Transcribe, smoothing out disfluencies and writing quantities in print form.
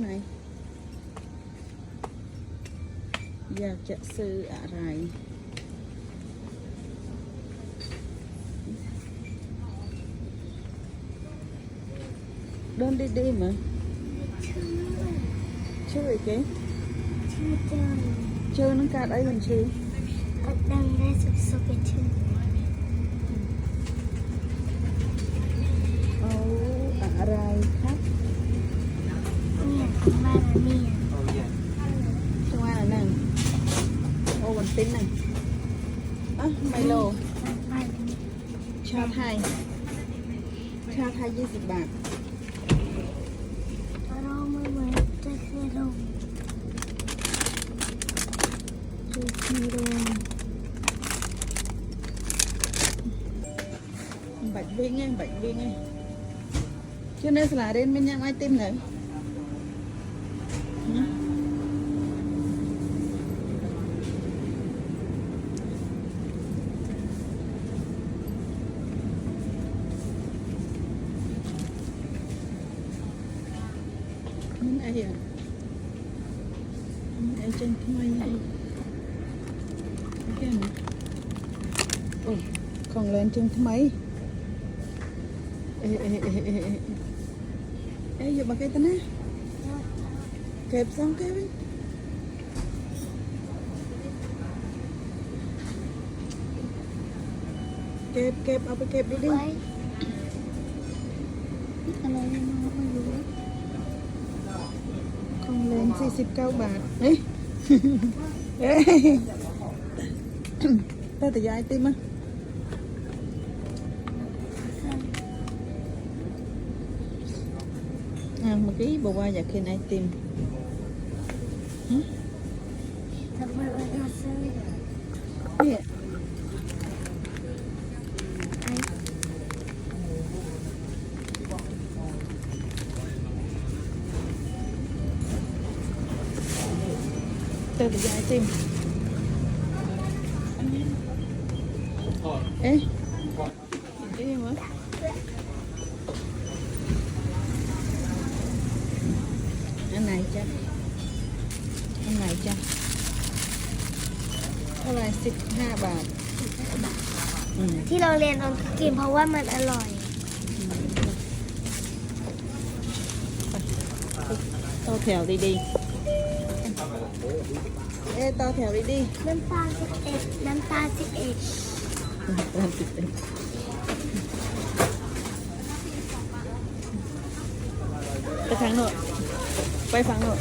ไหนอยากจะซื้ออะไรเดินดีๆมั้ยชื่อไอ้เก๋ชื่อจอย ชื่อนังการไอ้มันชื่อดังได้สุดๆเป็นชื่อเอาอะไรครับเนี่ยของบ้านเนี่ย ช่วงอะไรนั่งโอ้วันติ้นนั่งอ่ะไมโล บ้าน ชาไทย20 บาทเราไม่เหมือนจะเคยลง ชูชีโร่bạch viên ấy cho nên là đến bên nhau ai tim nữa ai à ai trên cái này cái này ôi còn lên trên cái máy ê giờ bà cây tên á kẹp xong cái kẹpเอาไปเก็บดิดิอะไรไม่รู้ของเล่น49 บาทเฮ้ยเฮ้ยแต่ยายติมอ่ะเมื่อกี้บอกว่าอยากกินไอติมทำไมไม่ได้ซื้อเนี่ยแต่ยายติมเอ๊ะเอ๊ะวะอันไหนจ๊ะเท่าไหร่15 บาทที่เราเรียนเรากินเพราะว่ามันอร่อยต่อแถวดีๆต่อแถวดีๆน้ำตาล11น้ำตาล11ไปทางโน้นไปฝั่งโน้น